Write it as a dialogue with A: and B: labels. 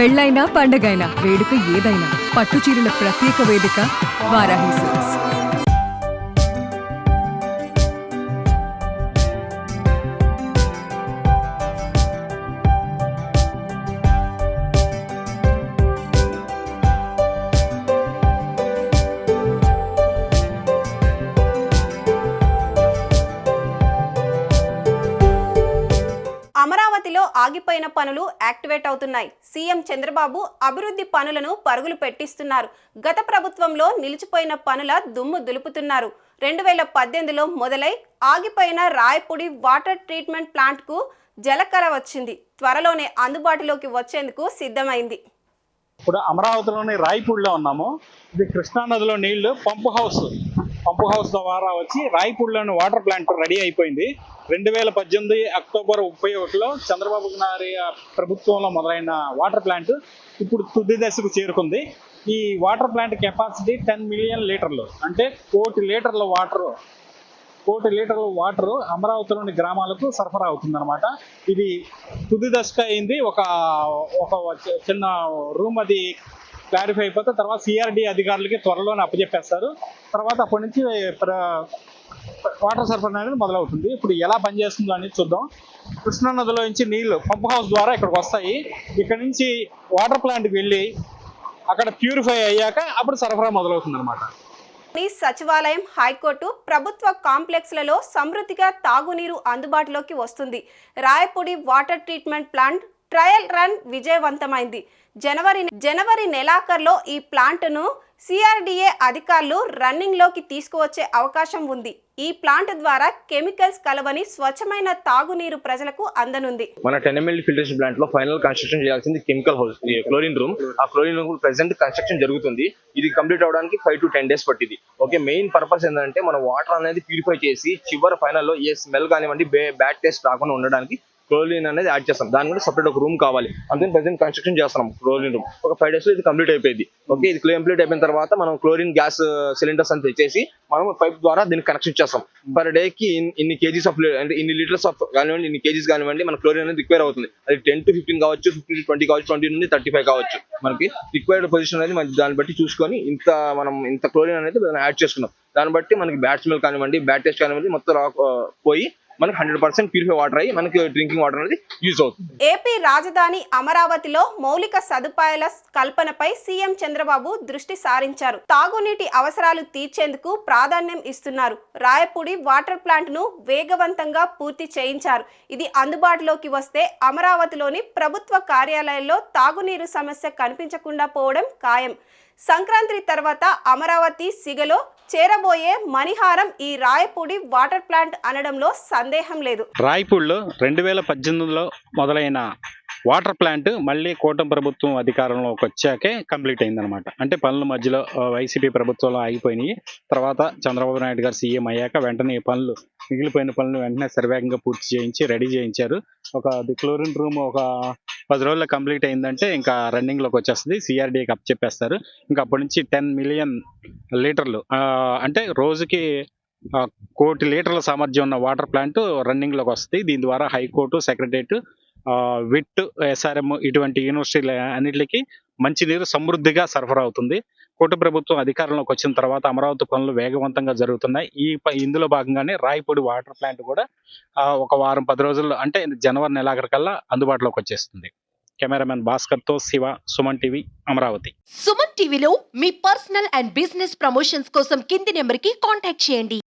A: పెళ్ళైనా పండగైనా వేడుక ఏదైనా పట్టు చీరల ప్రత్యేక వేదిక వారాహి సిల్క్స్.
B: అమరావతిలో ఆగిపోయిన పనులు యాక్టివేట్ అవుతున్నాయి. సీఎం చంద్రబాబు అభివృద్ధి పనులను పరుగులు పెట్టిస్తున్నారు. గత ప్రభుత్వంలో నిలిచిపోయిన పనుల దుమ్ము దులుపుతున్నారు. 2018లో మొదలై ఆగిపోయిన రాయపూడి వాటర్ ట్రీట్మెంట్ ప్లాంట్కు జలకళ వచ్చింది. త్వరలోనే అందుబాటులోకి వచ్చేందుకు సిద్ధమైంది.
C: ఇప్పుడు అమరావతిలోని రాయపూడిలో ఉన్నాము. ఇది కృష్ణానదిలో నీళ్లు పంపు హౌస్ ద్వారా వచ్చి రాయపూడిలోని వాటర్ ప్లాంట్ రెడీ అయిపోయింది. 2018 అక్టోబర్ 31లో చంద్రబాబు నాయుడు ప్రభుత్వంలో మొదలైన వాటర్ ప్లాంట్ ఇప్పుడు తుది దశకు చేరుకుంది. ఈ వాటర్ ప్లాంట్ కెపాసిటీ 10 మిలియన్ లీటర్లు, అంటే కోటి లీటర్ల వాటర్ అమరావతిలోని గ్రామాలకు సరఫరా అవుతుందన్నమాట. ఇది తుది దశకు అయింది. ఒక చిన్న రూమ్ అది క్లారిఫై అయిపోతే తర్వాత సిఆర్డి అధికారులకి త్వరలోనే అప్పచెప్పేస్తారు. తర్వాత అప్పటి నుంచి వాటర్ సరఫరా అనేది మొదలవుతుంది. ఇప్పుడు ఎలా పనిచేస్తుందో అనేది చూద్దాం. కృష్ణానదిలో నుంచి నీళ్లు పంప్ హౌస్ ద్వారా ఇక్కడికి వస్తాయి. ఇక్కడ నుంచి వాటర్ ప్లాంట్కి వెళ్ళి అక్కడ ప్యూరిఫై అయ్యాక అప్పుడు సరఫరా మొదలవుతుంది అనమాట.
B: సచివాలయం, హైకోర్టు, ప్రభుత్వ కాంప్లెక్స్లలో సమృద్ధిగా తాగునీరు అందుబాటులోకి వస్తుంది. Rayapudi water treatment plant trial run విజయవంతమైంది. జనవరి నెలాఖరులో ఈ ప్లాంట్ను సిఆర్డిఏ అధికారులు రన్నింగ్లోకి తీసుకువచ్చే అవకాశం ఉంది. ఈ ప్లాంట్ ద్వారా కెమికల్స్ కలవని స్వచ్ఛమైన తాగునీరు ప్రజలకు అందనుంది.
D: మన 10 ml ఫిల్టరేషన్ ప్లాంట్ లో ఫైనల్ కన్స్ట్రక్షన్ చేయాల్సింది కెమికల్ హౌస్, క్లోరిన్ రూమ్. ఆ క్లోరిన్ రూమ్ ప్రెసెంట్ కన్స్ట్రక్షన్ జరుగుతుంది. ఇది కంప్లీట్ అవడానికి 5 to 10 days పట్టింది. ఓకే, మెయిన్ పర్పస్ ఏంటంటే మన వాటర్ అనేది ప్యూరిఫై చేసి చివరి ఫైనల్లో ఏ స్మెల్ కానివ్వండి, బ్యాడ్ టేస్ట్ రాకుండా ఉండడానికి క్లోరిన్ అనేది యాడ్ చేస్తాం. దాని కూడా సపరేట్ ఒక రూమ్ కావాలి. అందుకని ప్రెసెంట్ కన్స్ట్రక్షన్ చేస్తున్నాం క్లోరిన్ రూమ్. ఒక 5 days లో ఇది కంప్లీట్ అయిపోయింది. ఓకే, ఇది కంప్లీట్ అయిపోయిన తర్వాత మనం క్లోరిన్ గ్యాస్ సిలిండర్స్ అని తెచ్చేసి మనం పైప్ ద్వారా దీనికి కనెక్షన్ చేస్తాం. పర్ డే కి ఇన్ని కేజీస్ ఆఫ్, అంటే ఇన్ని లీటర్స్ ఆఫ్ కానివ్వండి, ఇన్ని కేజీస్ కానివ్వండి మన క్లోరిన్ అనేది రిక్వైర్ అవుతుంది. అది 10 to 15 కావచ్చు, 15 to 20 కావచ్చు, 20 నుండి 35 కావచ్చు. మనకి రిక్వైర్డ్ పొజిషన్ అనేది మనకి దాన్ని బట్టి చూసుకొని ఇంత క్లోరిన్ అనేది యాడ్ చేసుకున్నాం. దాన్ని బట్టి మనకి బ్యాడ్ స్మెల్ కానివ్వండి, బ్యాడ్ టేస్ట్ కానివ్వండి మొత్తం పోయి మనకి 100% ప్యూరిఫై వాటర్ అయ్యి మనకి డ్రింకింగ్ వాటర్ అనేది యూజ్ అవుతుంది.
B: ఏపీ రాజధాని అమరావతిలో మౌలిక సదుపాయాల కల్పనపై సీఎం చంద్రబాబు దృష్టి సారించారు. తాగునీటి అవసరాలు తీర్చేందుకు ప్రాధాన్యం ఇస్తున్నారు. రాయపూడి వాటర్ ప్లాంట్ ను వేగవంతంగా పూర్తి చేయించారు. ఇది అందుబాటులోకి వస్తే అమరావతిలోని ప్రభుత్వ కార్యాలయాల్లో తాగునీరు సమస్య కనిపించకుండా పోవడం ఖాయం. సంక్రాంతి తర్వాత అమరావతి సిగలో చేరబోయే మణిహారం ఈ రాయపూడి వాటర్ ప్లాంట్ అనడంలో సందేహం లేదు.
C: రాయపూడిలో 2018లో మొదలైన వాటర్ ప్లాంట్ మళ్ళీ కూటమి ప్రభుత్వం అధికారంలోకి వచ్చాకే కంప్లీట్ అయిందనమాట. అంటే పనుల మధ్యలో వైసీపీ ప్రభుత్వంలో ఆగిపోయినాయి. తర్వాత చంద్రబాబు నాయుడు గారు సీఎం అయ్యాక వెంటనే మిగిలిపోయిన పనులు వెంటనే సర్వేగంగా పూర్తి చేయించి రెడీ చేయించారు. క్లోరిన్ రూమ్ ఒక 10 రోజుల్లో కంప్లీట్ అయిందంటే ఇంకా రన్నింగ్లోకి వచ్చేస్తుంది. సిఆర్డీకి అప్పచెప్పేస్తారు. ఇంకా అప్పటి నుంచి 10 మిలియన్ లీటర్లు, అంటే రోజుకి 1 కోటి లీటర్ల సామర్థ్యం ఉన్న వాటర్ ప్లాంట్ రన్నింగ్లోకి వస్తుంది. దీని ద్వారా హైకోర్టు, సెక్రటరియట్, విట్, ఎస్ఆర్ఎం ఇటువంటి యూనివర్సిటీల అన్నిటికీ మంచినీరు సమృద్ధిగా సరఫరా అవుతుంది. కూటమి ప్రభుత్వం అధికారంలోకి వచ్చిన తర్వాత అమరావతి పనులు వేగవంతంగా జరుగుతున్నాయి. ఇందులో భాగంగానే రాయపూడి వాటర్ ప్లాంట్ కూడా ఒక వారం 10 రోజుల్లో, అంటే జనవరి నెలాఖరికల్లా అందుబాటులోకి వచ్చేస్తుంది. కెమెరామెన్ భాస్కర్ తో శివ, సుమన్ టీవీ, అమరావతి.
E: సుమన్ టీవీలో మీ పర్సనల్ అండ్ బిజినెస్ ప్రమోషన్స్ కోసం కింది నెంబర్కి కాంటాక్ట్ చేయండి.